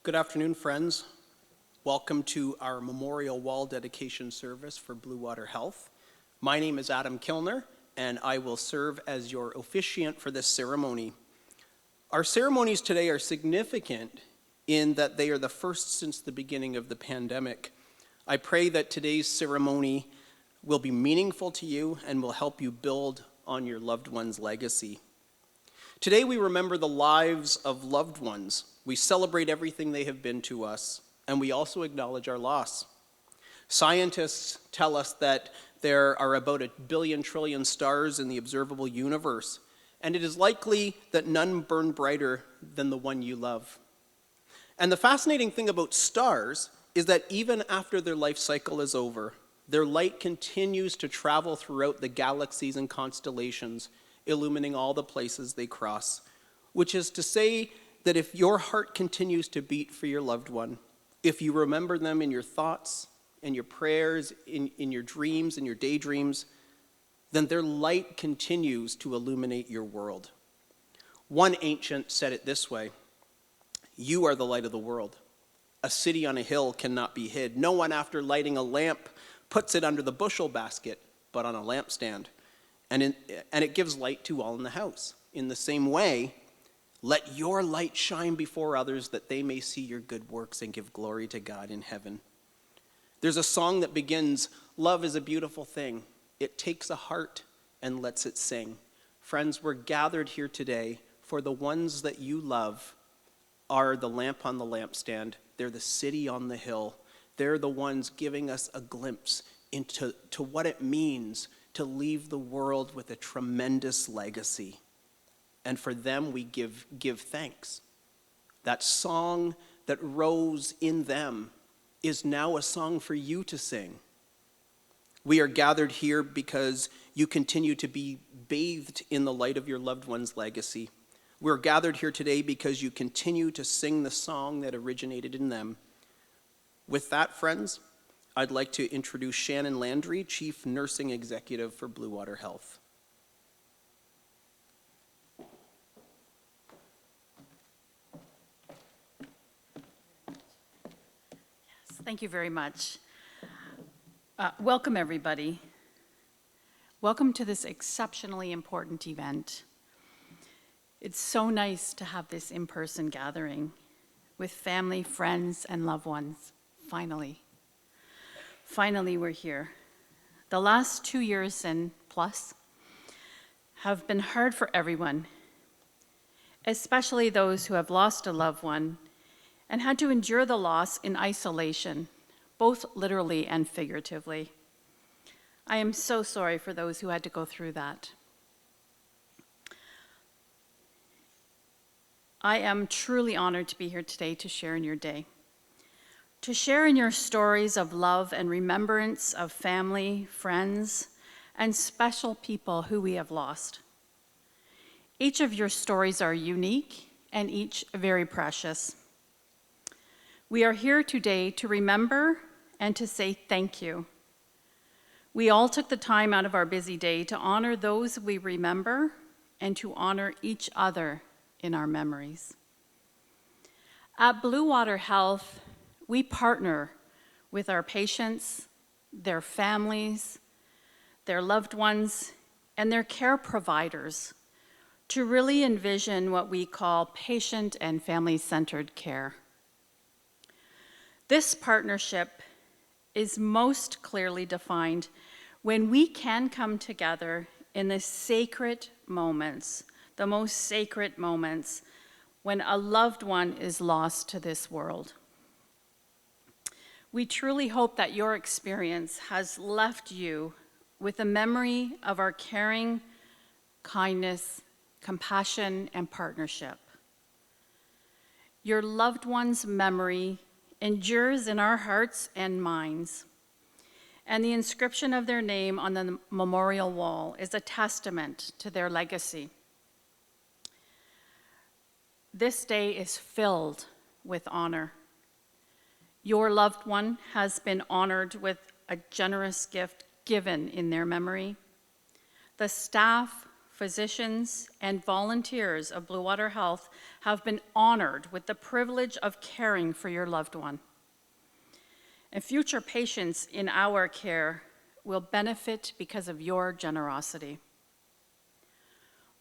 Good afternoon, friends. Welcome to our memorial wall dedication service for Bluewater Health. My name is Adam Kilner, and I will serve as your officiant for this ceremony. Our ceremonies today are significant in that they are the first since the beginning of the pandemic. I pray that today's ceremony will be meaningful to you and will help you build on your loved one's legacy. Today we remember the lives of loved ones. We celebrate everything they have been to us, and we also acknowledge our loss. Scientists tell us that there are about 1 billion trillion stars in the observable universe, and it is likely that none burn brighter than the one you love. And the fascinating thing about stars is that even after their life cycle is over, their light continues to travel throughout the galaxies and constellations, illumining all the places they cross, which is to say that if your heart continues to beat for your loved one, if you remember them in your thoughts, in your prayers, in your dreams, in your daydreams, then their light continues to illuminate your world. One ancient said it this way: "You are the light of the world. A city on a hill cannot be hid. No one, after lighting a lamp, puts it under the bushel basket, but on a lampstand. And it gives light to all in the house. In the same way, let your light shine before others that they may see your good works and give glory to God in heaven." There's a song that begins, "Love is a beautiful thing. It takes a heart and lets it sing." Friends, we're gathered here today for the ones that you love are the lamp on the lampstand. They're the city on the hill. They're the ones giving us a glimpse into what it means to leave the world with a tremendous legacy. And for them, we give thanks. That song that rose in them is now a song for you to sing. We are gathered here because you continue to be bathed in the light of your loved one's legacy. We're gathered here today because you continue to sing the song that originated in them. With that, friends, I'd like to introduce Shannon Landry, Chief Nursing Executive for Bluewater Health. Yes, thank you very much. Welcome, everybody. Welcome to this exceptionally important event. It's so nice to have this in-person gathering with family, friends, and loved ones, finally. Finally, we're here. The last 2 years and plus have been hard for everyone, especially those who have lost a loved one and had to endure the loss in isolation, both literally and figuratively. I am so sorry for those who had to go through that. I am truly honored to be here today to share in your day. To share in your stories of love and remembrance of family, friends, and special people who we have lost. Each of your stories are unique and each very precious. We are here today to remember and to say thank you. We all took the time out of our busy day to honor those we remember and to honor each other in our memories. At Bluewater Health, we partner with our patients, their families, their loved ones, and their care providers to really envision what we call patient and family-centered care. This partnership is most clearly defined when we can come together in the sacred moments, the most sacred moments, when a loved one is lost to this world. We truly hope that your experience has left you with a memory of our caring, kindness, compassion, and partnership. Your loved one's memory endures in our hearts and minds, and the inscription of their name on the memorial wall is a testament to their legacy. This day is filled with honor. Your loved one has been honored with a generous gift given in their memory. The staff, physicians, and volunteers of Bluewater Health have been honored with the privilege of caring for your loved one. And future patients in our care will benefit because of your generosity.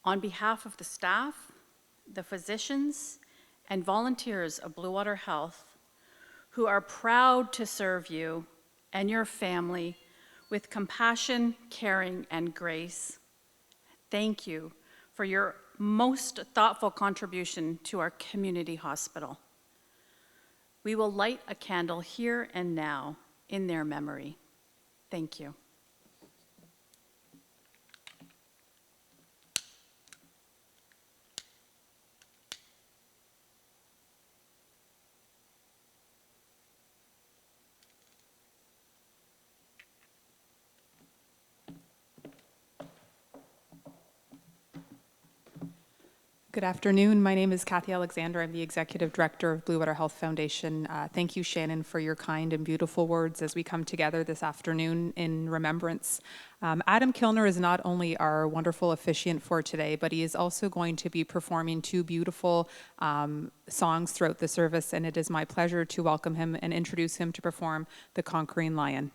On behalf of the staff, the physicians, and volunteers of Bluewater Health, who are proud to serve you and your family with compassion, caring, and grace, thank you for your most thoughtful contribution to our community hospital. We will light a candle here and now in their memory. Thank you. Good afternoon. My name is Kathy Alexander. I'm the Executive Director of Bluewater Health Foundation. Thank you, Shannon, for your kind and beautiful words as we come together this afternoon in remembrance. Adam Kilner is not only our wonderful officiant for today, but he is also going to be performing two beautiful songs throughout the service, and it is my pleasure to welcome him and introduce him to perform The Conquering Lion.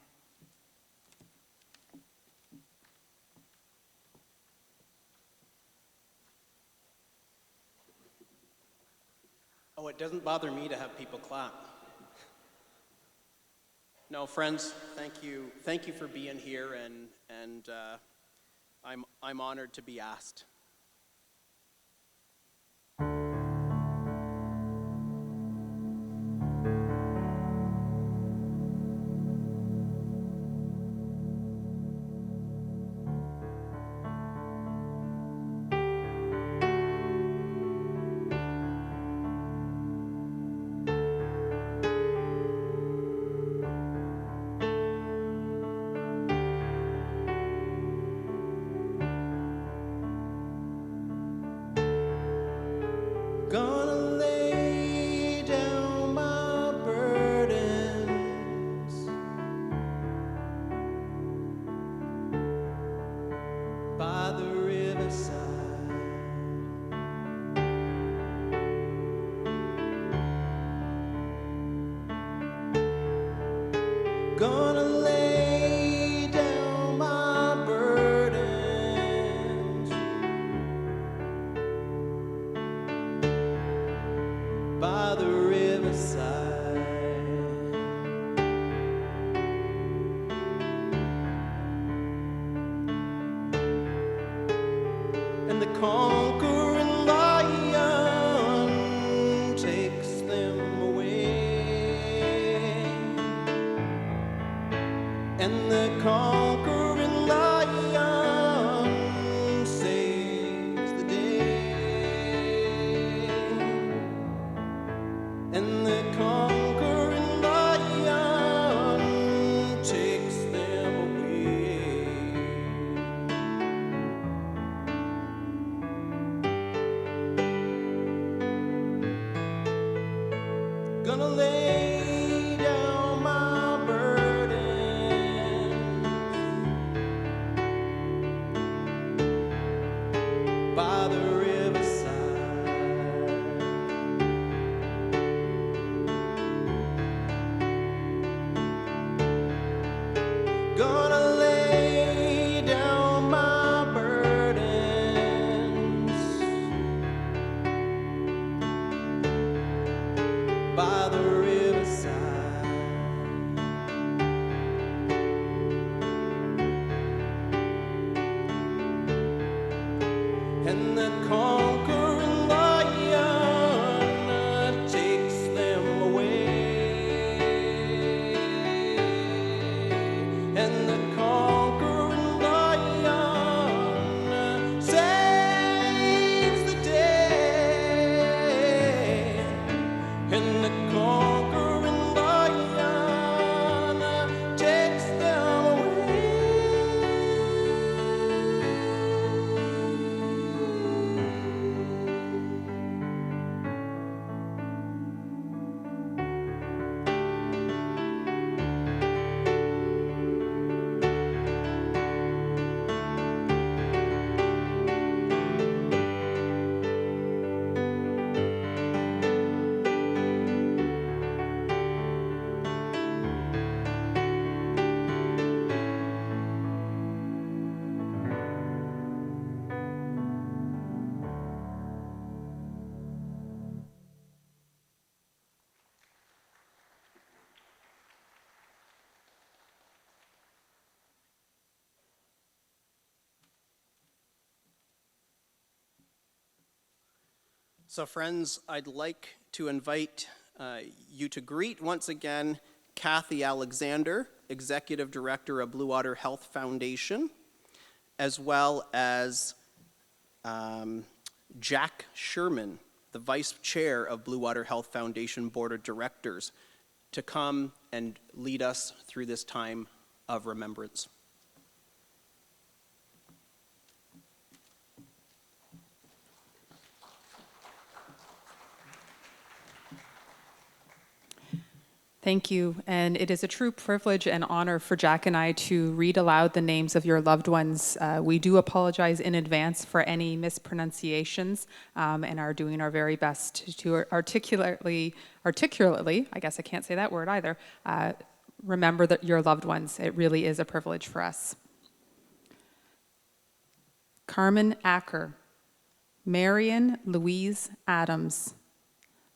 Oh, it doesn't bother me to have people clap. No, friends, thank you. Thank you for being here, and I'm honored to be asked. Gonna lay down my burdens by the riverside. Gonna lay down my burdens by the riverside. And the conquering lion takes them away. And the conquering lion saves the day. And the conquering lion takes them away. Gonna lay down my burdens So friends, I'd like to invite you to greet once again Kathy Alexander, Executive Director of Bluewater Health Foundation, as well as Jack Sherman, the Vice Chair of Bluewater Health Foundation Board of Directors, to come and lead us through this time of remembrance. Thank you, and it is a true privilege and honor for Jack and I to read aloud the names of your loved ones. We do apologize in advance for any mispronunciations and are doing our very best to articulately, I guess I can't say that word either, remember that your loved ones. It really is a privilege for us. Carmen Acker, Marion Louise Adams,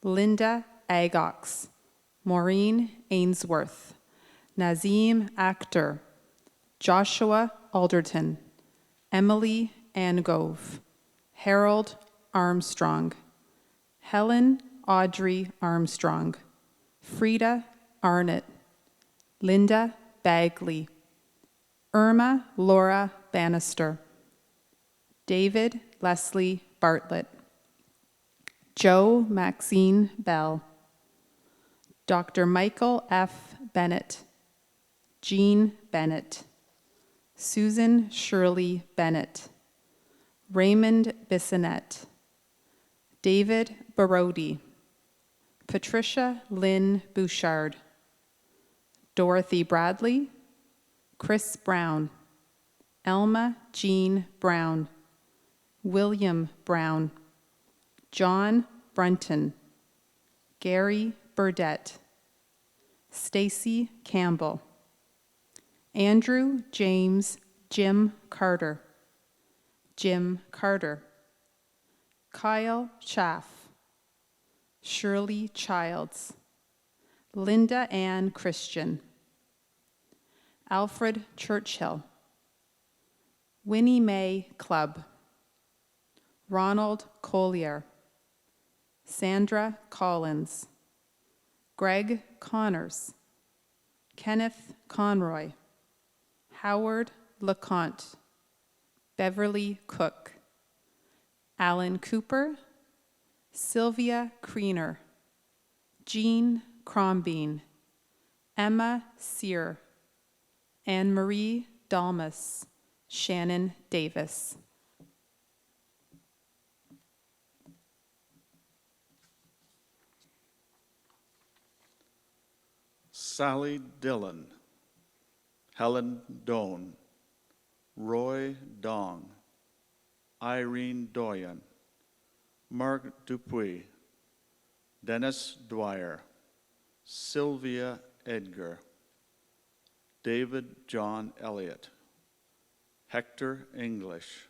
Linda Agox, Maureen Ainsworth, Nazim Akhter, Joshua Alderton, Emily Angove, Harold Armstrong, Helen Audrey Armstrong, Frida Arnott, Linda Bagley, Irma Laura Bannister, David Leslie Bartlett, Joe Maxine Bell, Dr. Michael F. Bennett, Jean Bennett, Susan Shirley Bennett, Raymond Bissonette, David Barodi, Patricia Lynn Bouchard, Dorothy Bradley, Chris Brown, Elma Jean Brown, William Brown, John Brunton, Gary Burdett, Stacy Campbell, Andrew James Jim Carter, Kyle Schaff, Shirley Childs, Linda Ann Christian, Alfred Churchill, Winnie Mae Clubb, Ronald Collier, Sandra Collins, Greg Connors, Kenneth Conroy, Howard LeConte, Beverly Cook, Alan Cooper, Sylvia Kriener, Jean Crombeen, Emma Sear, Anne-Marie Dalmas, Shannon Davis. Sally Dillon, Helen Doan, Roy Dong, Irene Doyen, Mark Dupuy, Dennis Dwyer, Sylvia Edgar, David John Elliott, Hector English,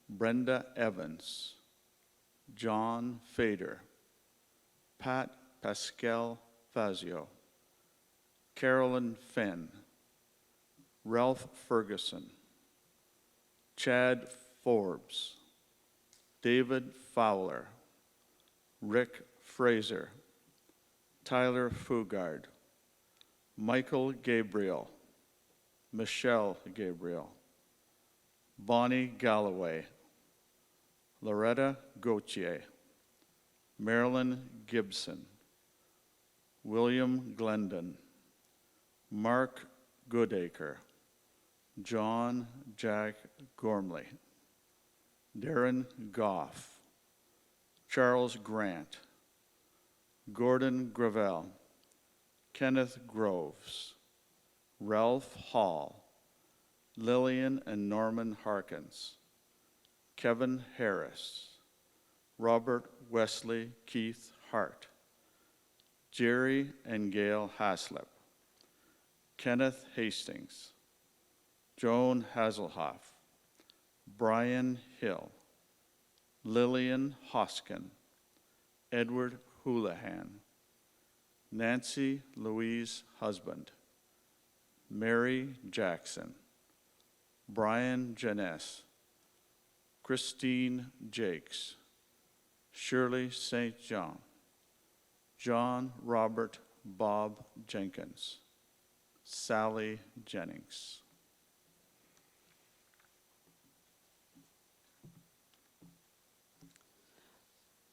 Brenda Evans, John Fader, Pat Pascal Fazio, Carolyn Fenn, Ralph Ferguson, Chad Forbes, David Fowler, Rick Fraser, Tyler Fugard, Michael Gabriel, Michelle Gabriel, Bonnie Galloway, Loretta Gauthier, Marilyn Gibson, William Glendon, Mark Goodacre, John Jack Gormley, Darren Goff, Charles Grant, Gordon Gravel, Kenneth Groves, Ralph Hall, Lillian and Norman Harkins, Kevin Harris, Robert Wesley Keith Hart, Jerry and Gail Haslip, Kenneth Hastings, Joan Hazelhoff, Brian Hill, Lillian Hoskin, Edward Houlihan, Nancy Louise Husband, Mary Jackson, Brian Janess, Christine Jakes, Shirley St. John, John Robert Bob Jenkins, Sally Jennings.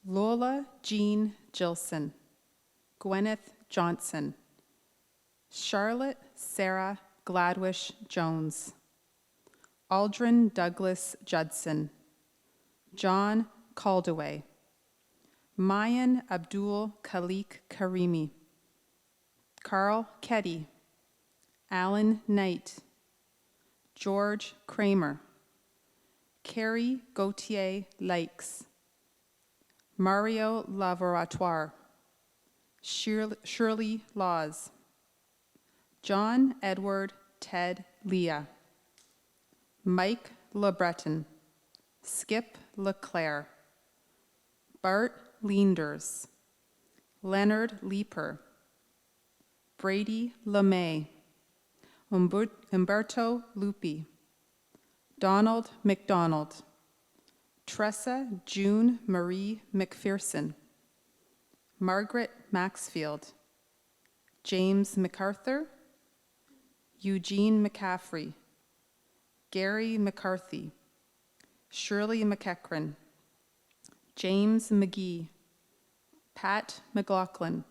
Lola Jean Gilson, Gwyneth Johnson, Charlotte Sarah Gladwish Jones, Aldrin Douglas Judson, John Caldaway, Mayan Abdul Khalik Karimi, Carl Keddy, Alan Knight, George Kramer, Carrie Gautier Likes, Mario Laboratoire, Shirley Laws, John Edward Ted Leah, Mike LeBreton, Skip LeClaire, Bart Leanders, Leonard Leeper, Brady LeMay, Umberto Lupi, Donald McDonald, Tressa June Marie McPherson, Margaret Maxfield, James MacArthur, Eugene McCaffrey, Gary McCarthy, Shirley McEachran, James McGee, Pat McLaughlin,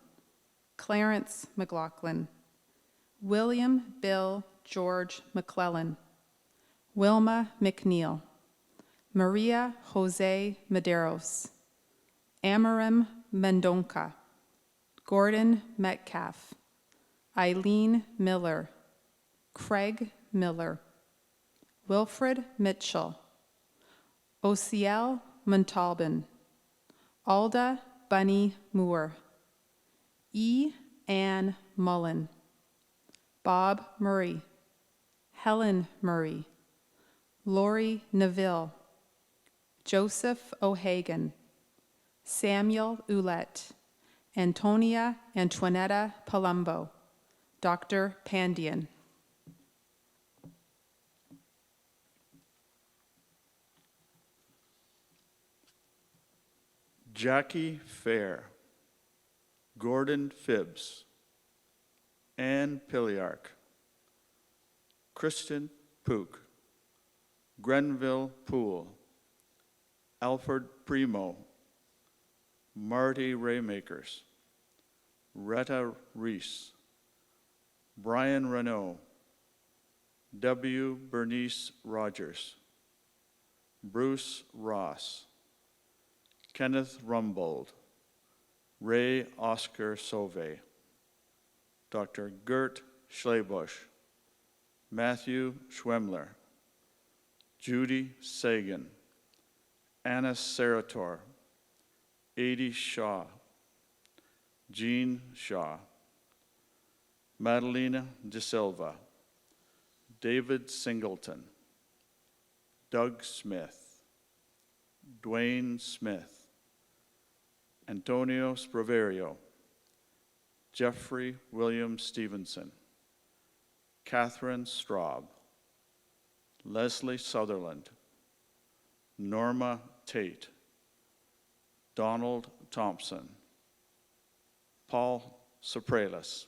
Clarence McLaughlin, William Bill George McClellan, Wilma McNeil, Maria Jose Medeiros, Amarim Mendonca, Gordon Metcalf, Eileen Miller, Craig Miller, Wilfred Mitchell, Osiel Montalban, Alda Bunny Moore, E. Ann Mullen, Bob Murray, Helen Murray, Lori Neville, Joseph O'Hagan, Samuel Ouellette, Antonia Antoinetta Palumbo, Dr. Pandian. Jackie Fair, Gordon Phibbs, Ann Pilliark, Kristen Pook, Grenville Poole, Alfred Primo, Marty Raymakers, Retta Reese, Brian Renault, W. Bernice Rogers, Bruce Ross, Kenneth Rumbold, Ray Oscar Sauvé, Dr. Gert Schlebusch, Matthew Schwemmler, Judy Sagan, Anna Sarator, Adie Shaw, Jean Shaw, Madalena De Silva, David Singleton, Doug Smith, Dwayne Smith, Antonio Spraverio, Jeffrey William Stevenson, Catherine Straub, Leslie Sutherland, Norma Tate, Donald Thompson, Paul Sopralis,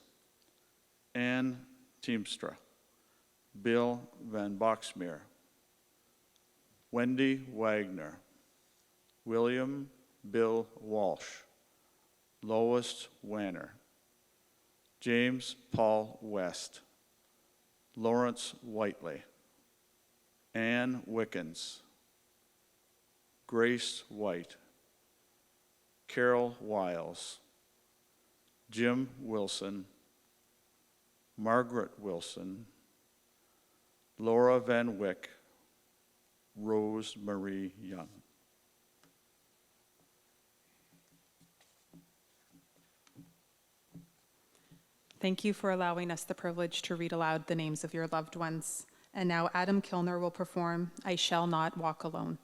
Ann Teamstra, Bill Van Boxmeer, Wendy Wagner, William Bill Walsh, Lois Wanner, James Paul West, Lawrence Whiteley, Ann Wickens, Grace White, Carol Wiles, Jim Wilson, Margaret Wilson, Laura Van Wyck, Rose Marie Young. Thank you for allowing us the privilege to read aloud the names of your loved ones. And now Adam Kilner will perform I Shall Not Walk Alone.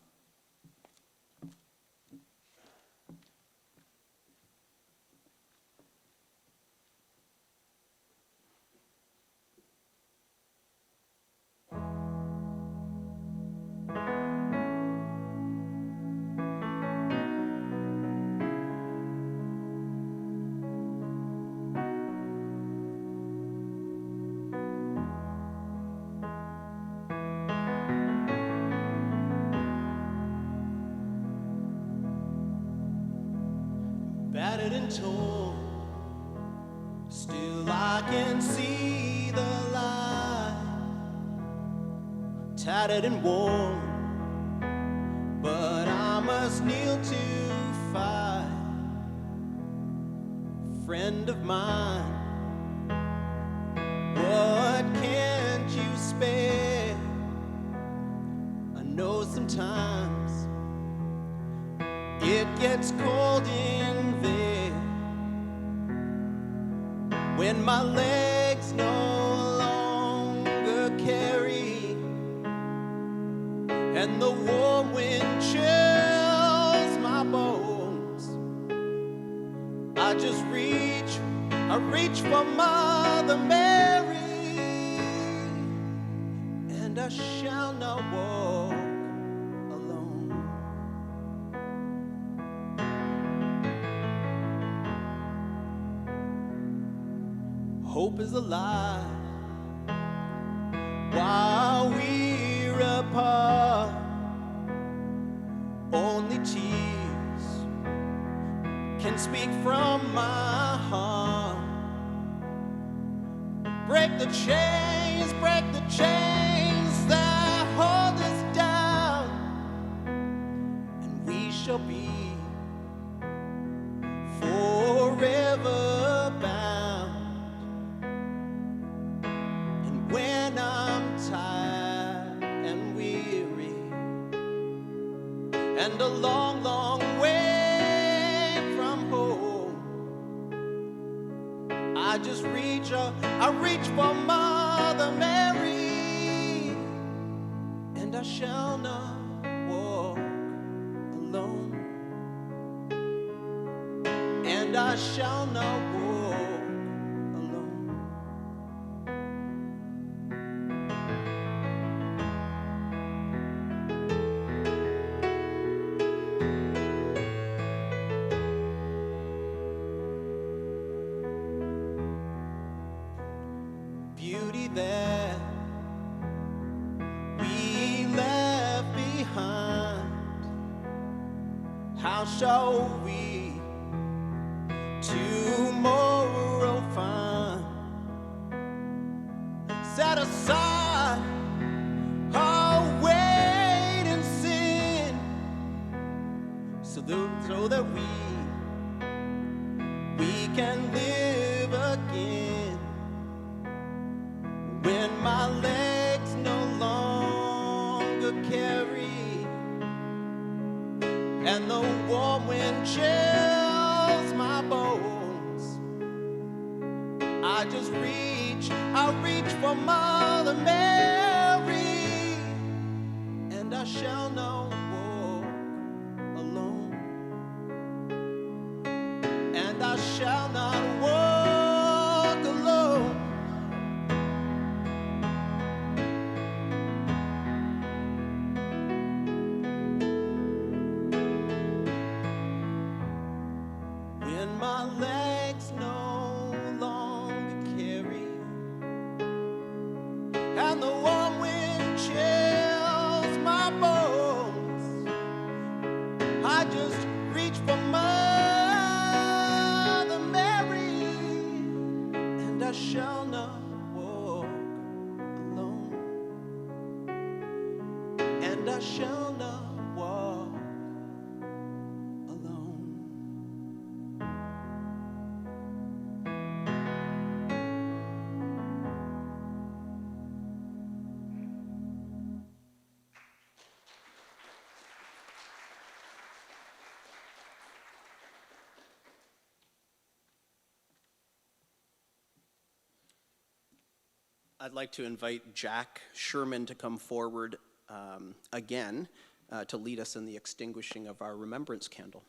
tattered and torn, still I can see the light. Tattered and worn, but I must kneel to fight. Friend of mine, what can't you spare? I know sometimes it gets cold in there when my legs no longer carry, and the warm wind chills my bones. I just reach for Mother Mary, and I shall not walk alone. Hope is alive while we're apart. Only tears can speak from my heart. Break the chains that hold us down, and we shall be forever bound. And when I'm tired and weary, and a long, long way from home, I just reach for Mother Mary, and I shall not walk alone, and I shall not walk alone. Beauty that we left behind, how shall we tomorrow find? Set aside our weight and sin, so that we can live again. When my legs no longer carry, and the warm wind chills my bones, I reach for Mother Mary, and I shall not walk alone, and I shall not walk alone. When my legs no longer carry, and the warm wind chills my bones, I just reach for Mother Mary, and I shall not walk alone, and I shall not walk alone. I'd like to invite Jack Sherman to come forward again to lead us in the extinguishing of our remembrance candle.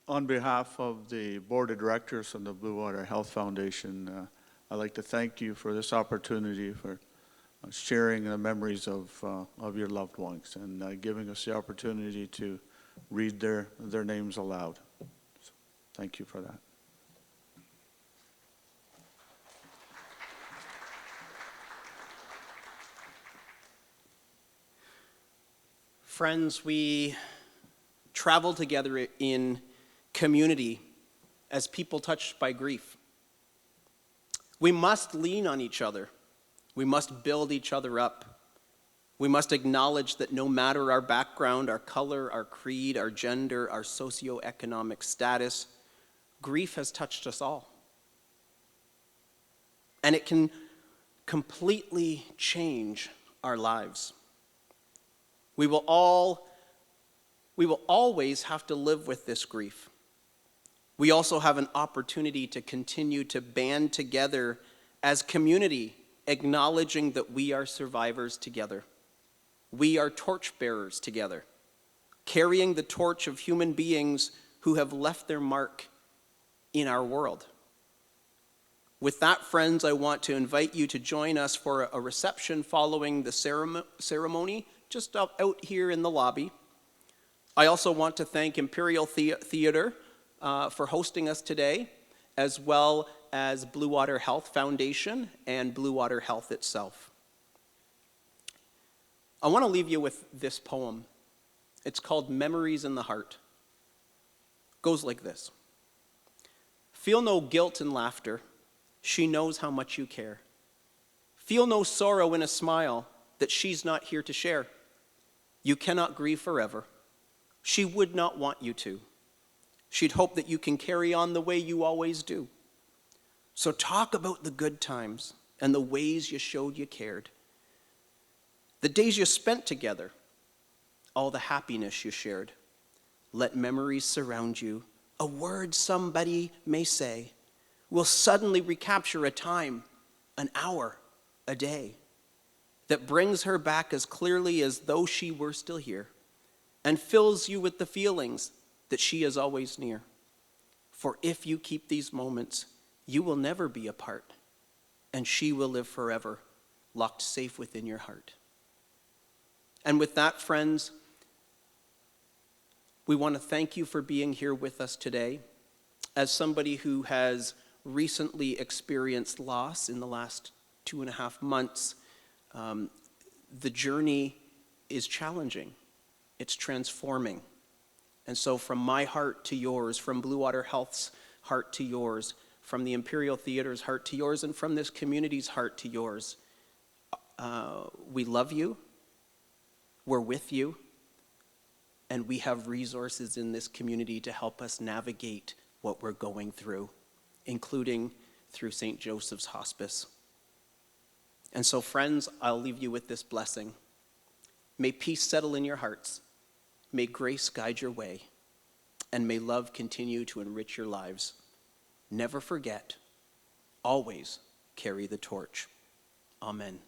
On behalf of the Board of Directors of the Bluewater Health Foundation, I'd like to thank you for this opportunity for sharing the memories of your loved ones and giving us the opportunity to read their names aloud. So, thank you for that. Friends, we travel together in community as people touched by grief. We must lean on each other. We must build each other up. We must acknowledge that no matter our background, our color, our creed, our gender, our socioeconomic status, grief has touched us all. And it can completely change our lives. We will always have to live with this grief. We also have an opportunity to continue to band together as community, acknowledging that we are survivors together. We are torchbearers together, carrying the torch of human beings who have left their mark in our world. With that, friends, I want to invite you to join us for a reception following the ceremony just out here in the lobby. I also want to thank Imperial Theater for hosting us today, as well as Bluewater Health Foundation and Bluewater Health itself. I want to leave you with this poem. It's called Memories in the Heart. It goes like this. Feel no guilt in laughter. She knows how much you care. Feel no sorrow in a smile that she's not here to share. You cannot grieve forever. She would not want you to. She'd hope that you can carry on the way you always do. So talk about the good times and the ways you showed you cared. The days you spent together, all the happiness you shared. Let memories surround you. A word somebody may say will suddenly recapture a time, an hour, a day that brings her back as clearly as though she were still here and fills you with the feelings that she is always near. For if you keep these moments, you will never be apart, and she will live forever, locked safe within your heart. And with that, friends, we want to thank you for being here with us today. As somebody who has recently experienced loss in the last 2.5 months, the journey is challenging. It's transforming. And so from my heart to yours, from Bluewater Health's heart to yours, from the Imperial Theater's heart to yours, and from this community's heart to yours, we love you, we're with you, and we have resources in this community to help us navigate what we're going through, including through St. Joseph's Hospice. And so, friends, I'll leave you with this blessing. May peace settle in your hearts. May grace guide your way. And may love continue to enrich your lives. Never forget, always carry the torch. Amen.